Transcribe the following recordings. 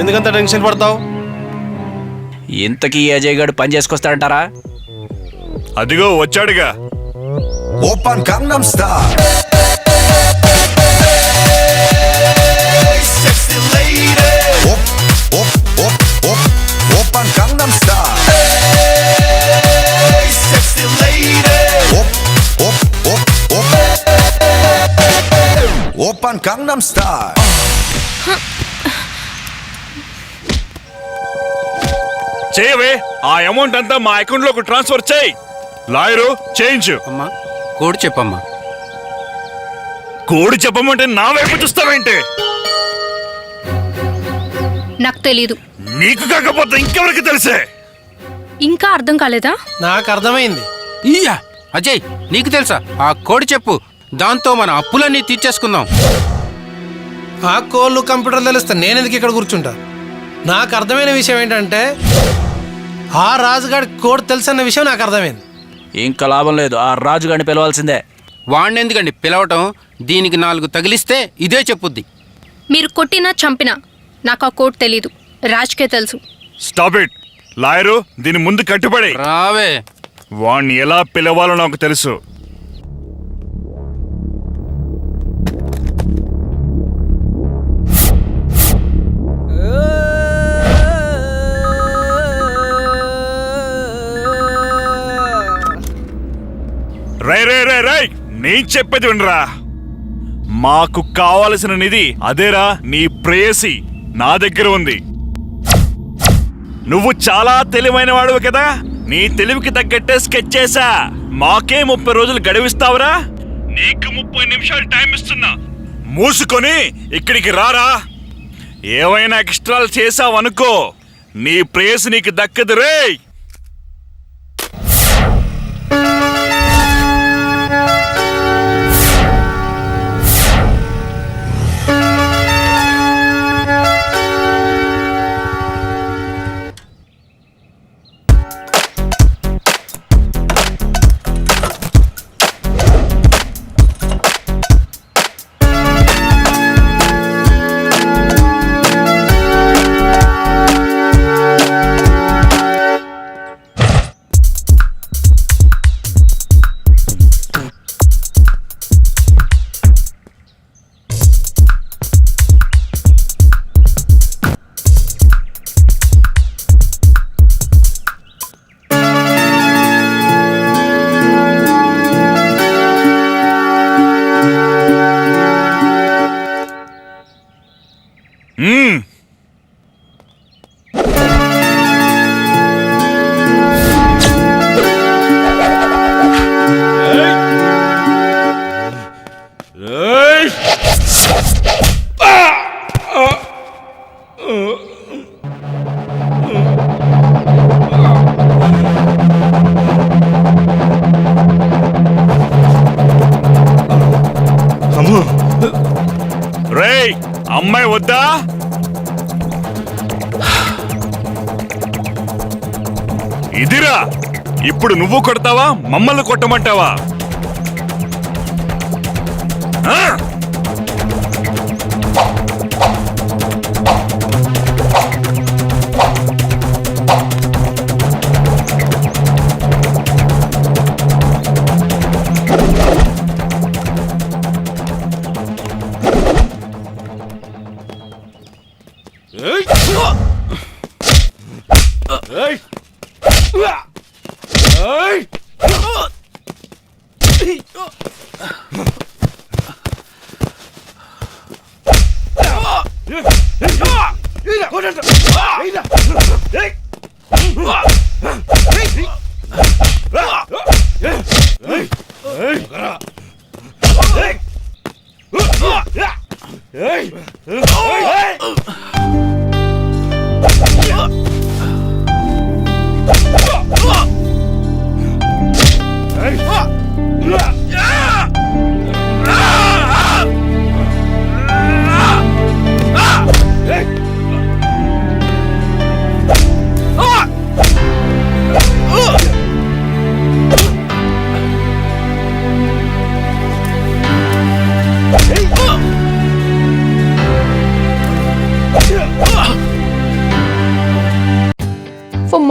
ఎందుకంత టెన్షన్ పడతావు? ఇంతకీ అజయ్ గారు పని చేసుకొస్తాడంటారా? అదిగో వచ్చాడుగా. 오빤 강남스타일 Sexy lady 오빤 강남스타일 Sexy lady 오빤 강남스타일 చేయవే, ఆ అమౌంట్ అంతా మా అకౌంట్ లోకి ట్రాన్స్ఫర్ చేయి. లాయరు చేయించు. అమ్మా కోడ్ చెప్పమ్మా. కోడి చెప్పమంటే నా వైపు చూస్తావేంటి? నాకు తెలీదు. నీకు కాకపోతే ఇంకెవరికి తెలిసే? ఇంకా అర్థం కాలేదా? నాకు అర్థమైంది. ఇయ్యా అజయ్, నీకు తెలుసా? ఆ కోడ్ చెప్పు, దాంతో మన అప్పులన్నీ తీర్చేసుకుందాం. ఆ కోళ్ళు కంప్యూటర్ తెలిస్తే నేను ఎందుకు ఇక్కడ కూర్చుంటా? నాకు అర్థమైన విషయం ఏంటంటే ఆ రాజుగాడి కోడ్ తెలుసన్న విషయం నాకు అర్థమైంది. ఇంకా లాభం లేదు, ఆ రాజుగాడిని పిలవాల్సిందే. వాడిని ఎందుకండి పిలవటం? దీనికి 4 తగిలిస్తే ఇదే చెప్పుద్ది. మీరు కొట్టినా చంపినా నాకు ఆ కోడ్ తెలీదు, రాజ్కే తెలుసు. Stop it. లాయరు దీని ముందు కట్టుబడి. రావే. వాణ్ణి ఎలా పిలవాలో నాకు తెలుసు. రై నీ చెప్పేది వినరా. మాకు కావలసిన నిధి అదేరా, నీ ప్రేయసి నా దగ్గర ఉంది. నువ్వు చాలా తెలివైన వాడువు కదా, నీ తెలివికి తగ్గట్టే స్కెచ్ చేశా. మాకే 30 రోజులు గడువిస్తావురా? నీకు 30 నిమిషాలు టైం ఇస్తున్నా. మూసుకొని ఇక్కడికి రారా. ఏవైనా ఎక్స్ట్రాలు చేసావనుకో, నీ ప్రేయసి నీకు దక్కదు రే. రేయ్, అమ్మాయి వద్దా? ఇదిరా, ఇప్పుడు నువ్వు కొడతావా, మమ్మల్ని కొట్టమంటావా?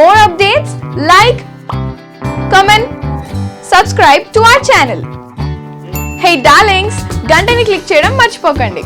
more updates, like, comment, subscribe to our channel. Hey darlings, గంటని click చేయడం మర్చిపోకండి.